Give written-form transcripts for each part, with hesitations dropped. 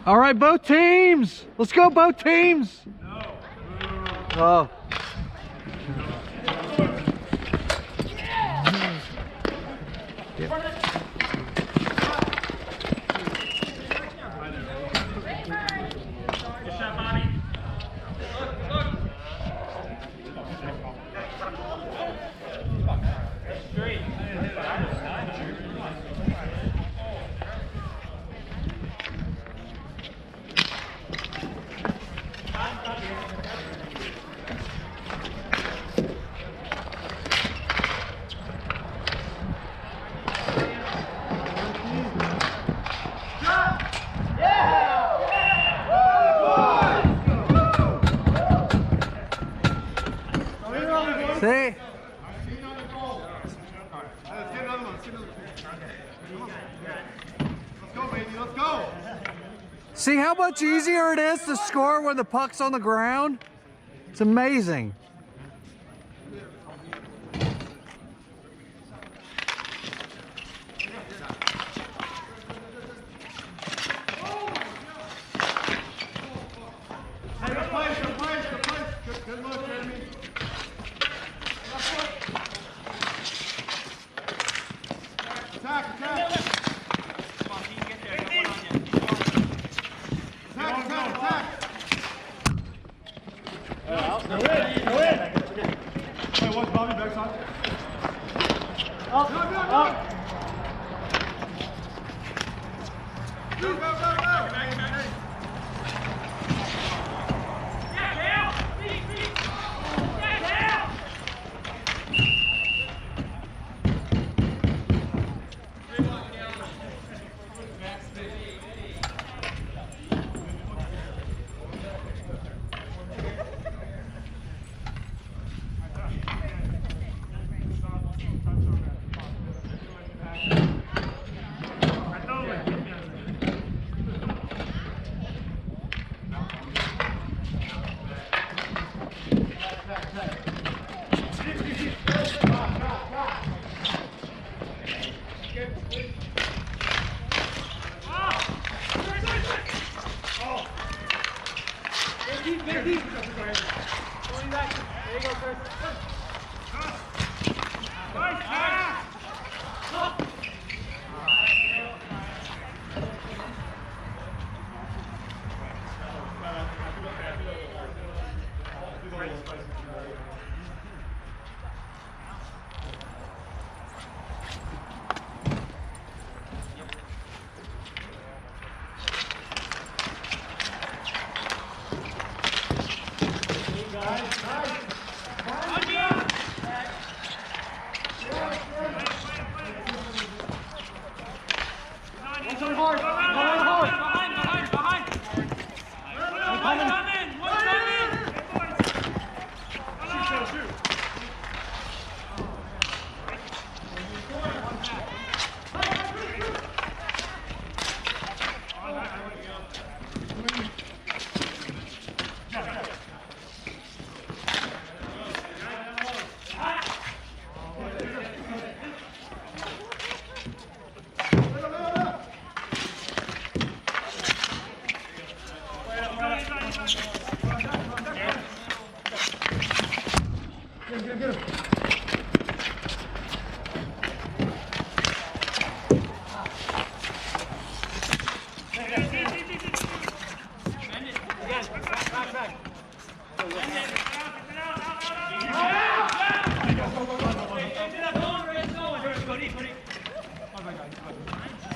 All right, both teams. Let's go, both teams. Oh. See? See how much easier it is to score when the puck's on the ground? It's amazing. Good look, Jeremy. Attack, attack. Come on, Pete, get there. Got one on you. Attack, attack, attack. Go in, go in. Hey, watch Bobby backside. Up, go, go, go. Go, go, go, go.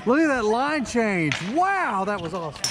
Look at that line change. Wow, that was awesome.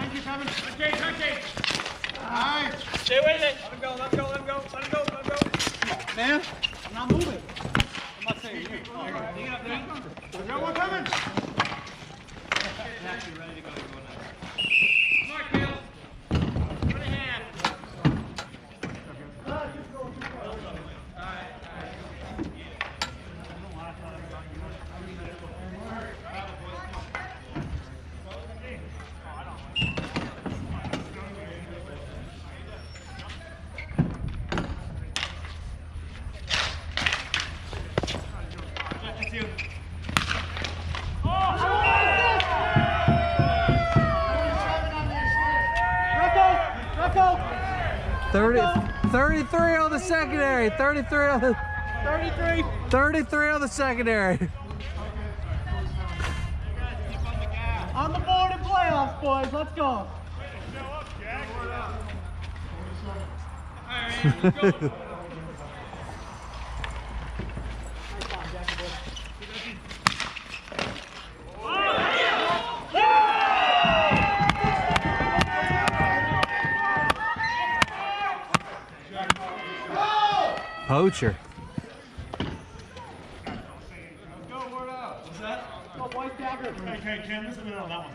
Behind you, Kevin. Nice. Stay with it. Let him go, let him go, let him go, let him go, let him go. Man, I'm not moving. I'm not saying you. Dig it up, Dan. We got one coming. Actually ready to go. You're going now. Mark, Bill. Put a hand. That's you. 33 on the secondary. 33 on the 33 on the secondary. On the board in playoffs, boys. Let's go. Poacher. Okay, Kim, this is on that one.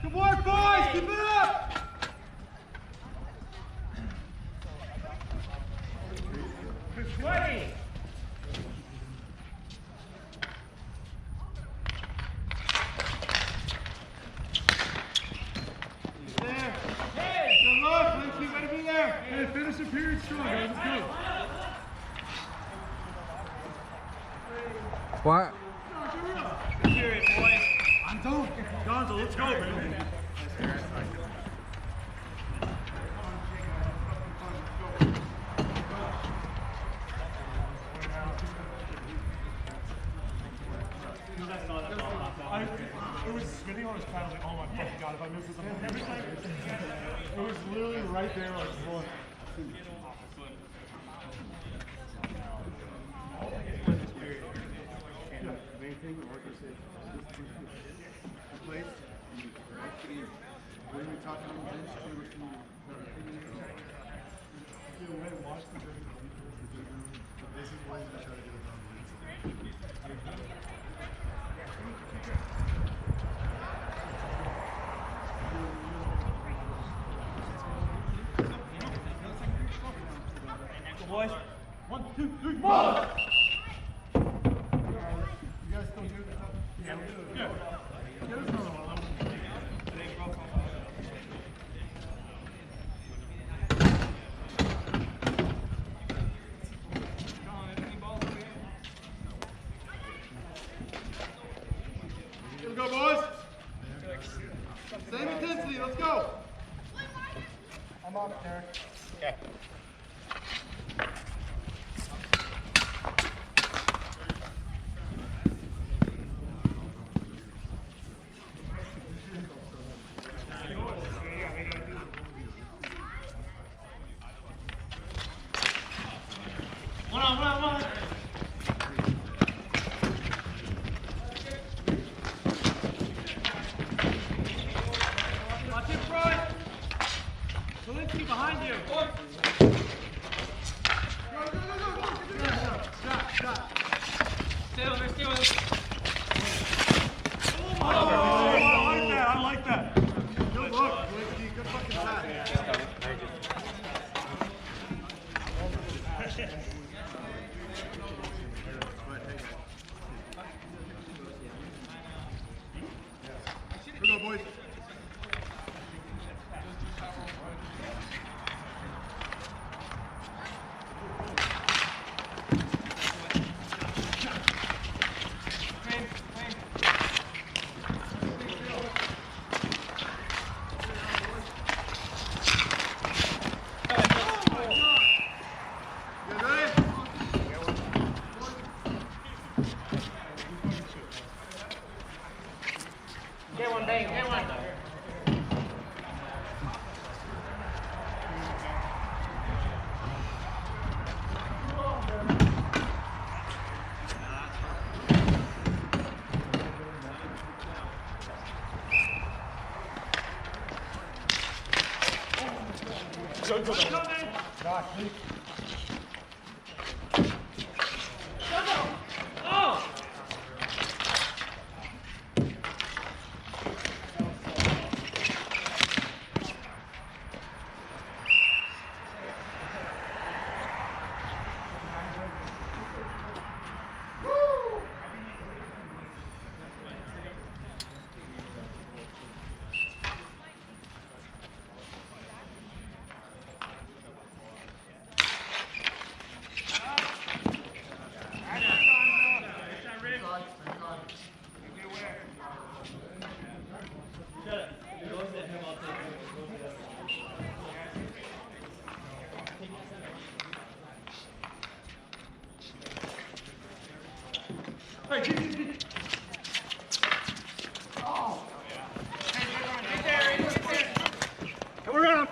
Good work, boys! Keep it up! Finish the period strong, guys. Let's go. What? Period, boys. Gonzo, let's go, baby. It was spinning on his pad. I was like, oh my fucking god, if I miss this, I'm every time. It was literally right there, like, look. Anything or just place when we talk about bench, watch the this is why I try to get it done. Boys. 1, 2, 3, 4. You guys still do this? Yeah, we do. Yeah. Get us another one. Here we go, boys. Same intensity. Let's go. I'm on it, Derek. Okay. One on. Watch it front. Zielinski behind you. Go. Shot. Stay with it. Oh, Get one, bang, get one. Come around.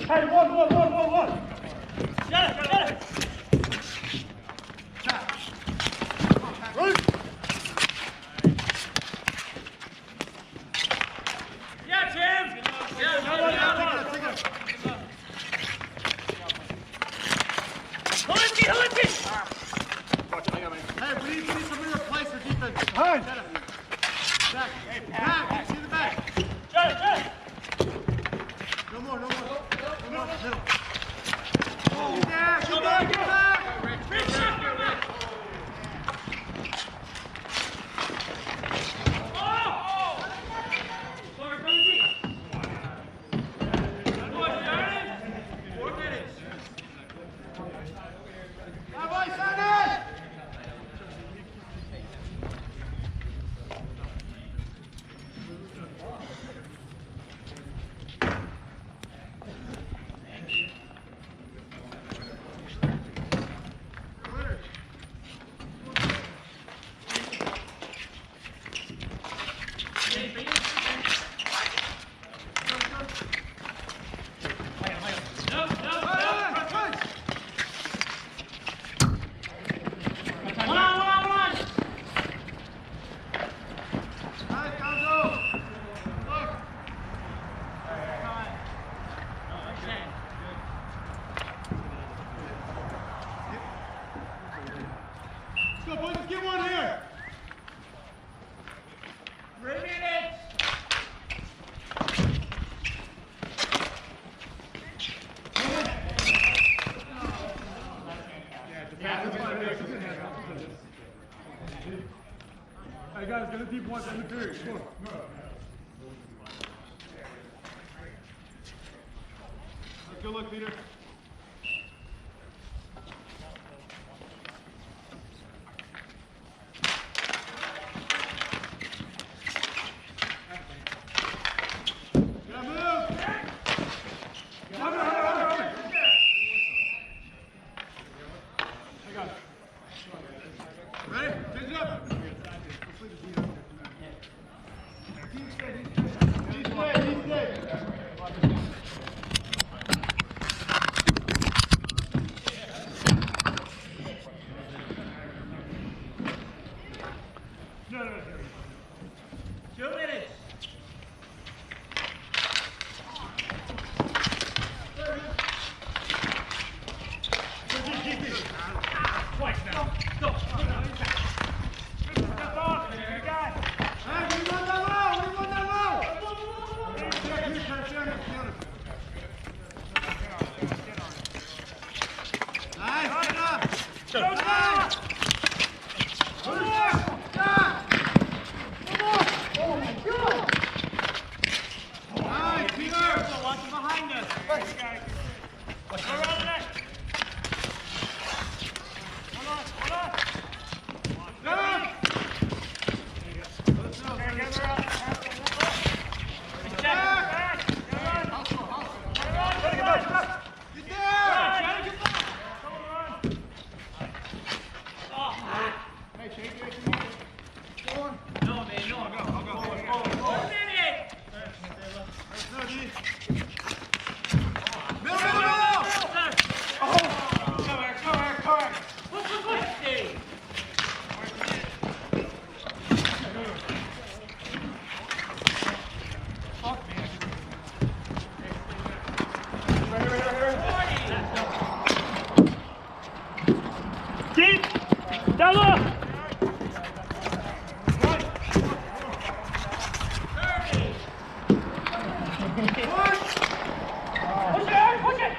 Hey, one. Yeah, Tim! Hey, we need somebody to replace the defense. Behind. Back, see the back. No more. Middle. Get back. Let's go, boys. Let's get one here. 3 minutes! Hey, guys, get a deep one in the period. Come on. Good luck, Peter. Ready? Change it up. Each way. Nice, Peter! Watch him behind us. Watch him around the net. Hold on. Down! Get down! Deep! Down low! Push it!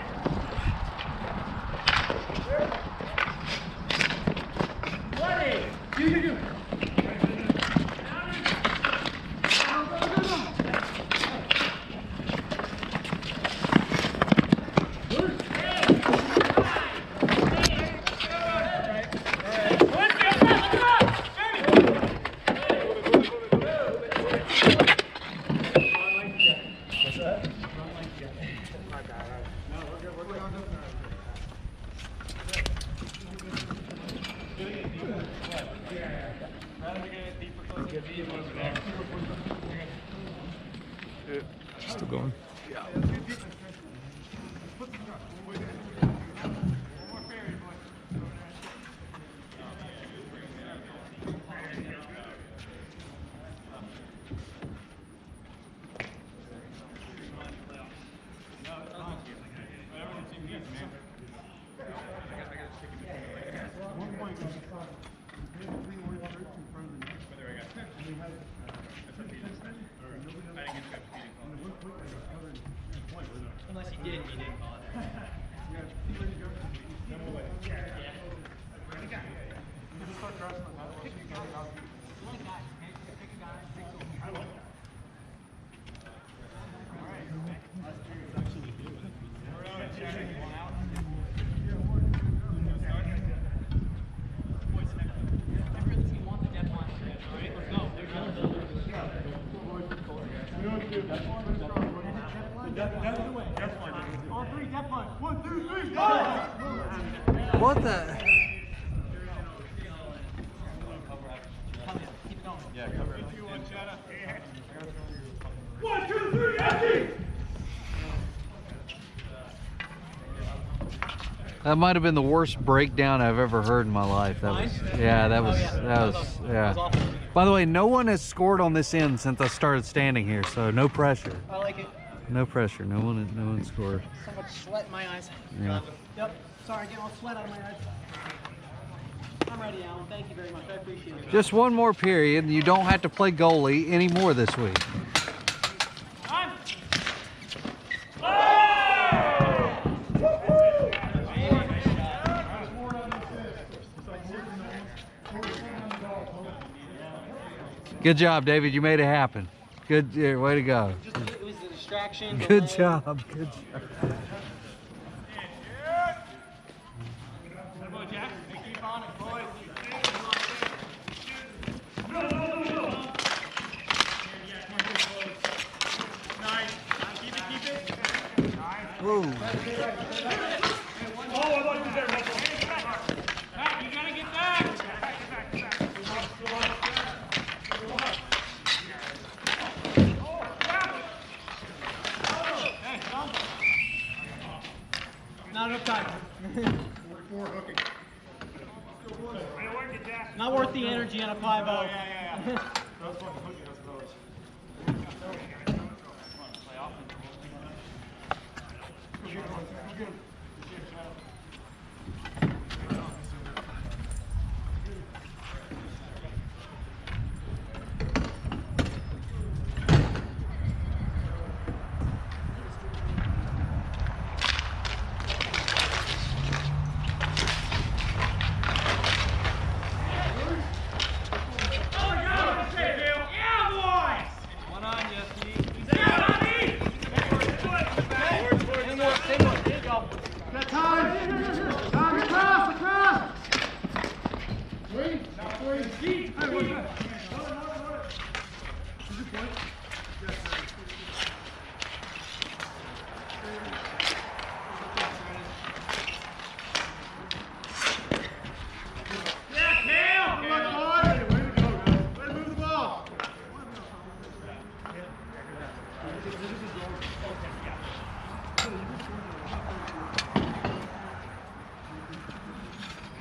Still going. Unless he did, he didn't call it. All three, depth punch. 1, 2, 3, go! What the? One, two, three, empty! That might have been the worst breakdown I've ever heard in my life. That was, yeah, that was, yeah. By the way, no one has scored on this end since I started standing here, so no pressure. I like it. No pressure. No one scored. So much sweat in my eyes. Yeah. Yep. Sorry, getting all sweat out of my eyes. I'm ready, Alan. Thank you very much. I appreciate it. Just one more period, and you don't have to play goalie anymore this week. Time. Good job, David. You made it happen. Good. Way to go. It was a distraction. Good job. Good job. Keep on it, boys. Nice. Keep it. Whoa. Back, you gotta get back. Not enough time. 44 hooking. Not worth the energy on a 5-0. Yeah. That's fucking hooking, I suppose.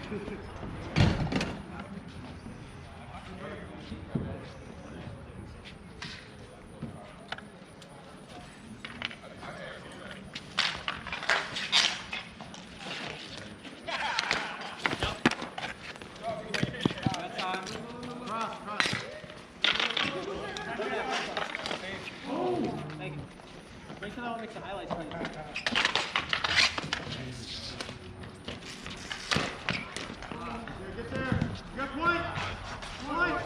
Thank you. Make sure that one makes the highlights for you. Get there. You got point. Point.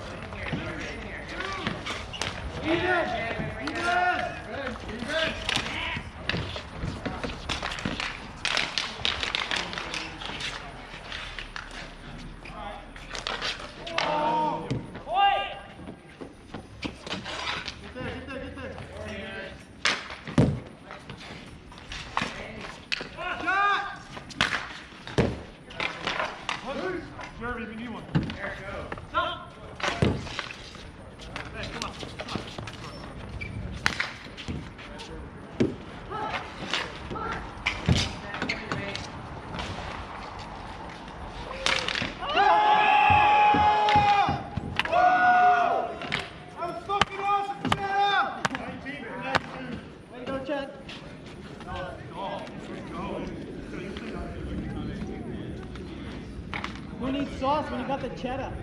Even. Even. Jeremy, we need one. There it goes. Stop! Hey, come on. Who needs sauce when you got the cheddar?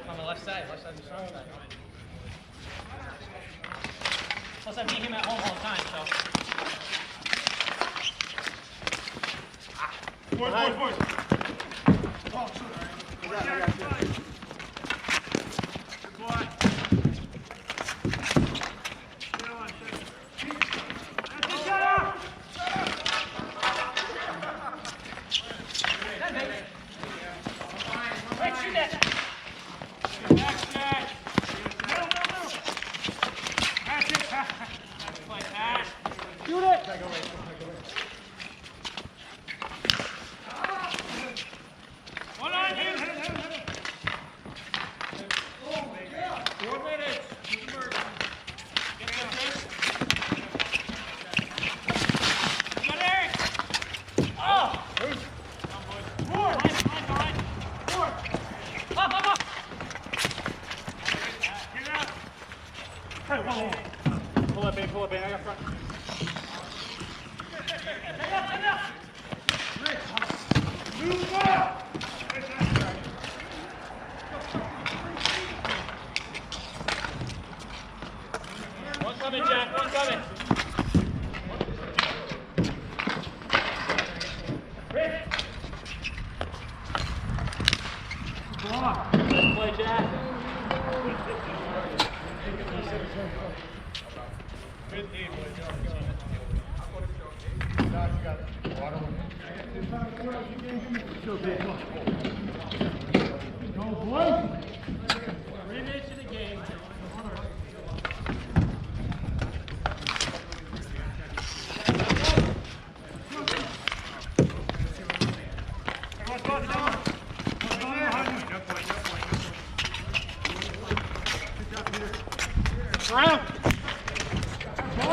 On the left side of the strong side. Plus, I beat him at home all the time, so. Boys. Wait, shoot that! Shoot it! One on him! 4 minutes! Come on, Eric! Oh! Up! Hey, whoa. Pull up, in. I got front. Move up! One coming, Jack, one coming. Let's play, Jack. Good team, boys. Go, boys! 3 minutes in the game.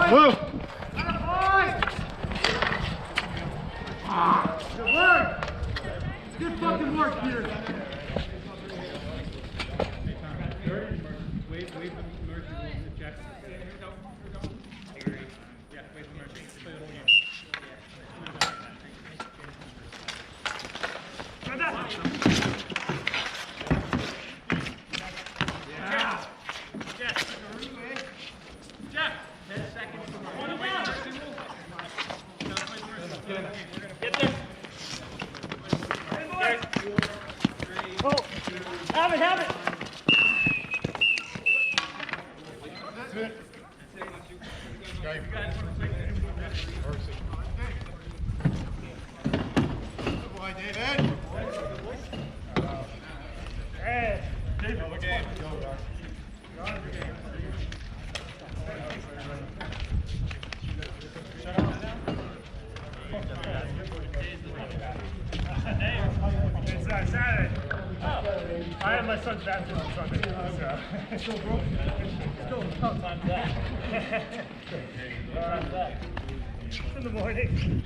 Move! Good work! Good fucking work, Peter. Have it! Good boy, David. Hey, another game. It's Saturday. I have my son's baptism Sunday, so. What time's that? What time's that? In the morning.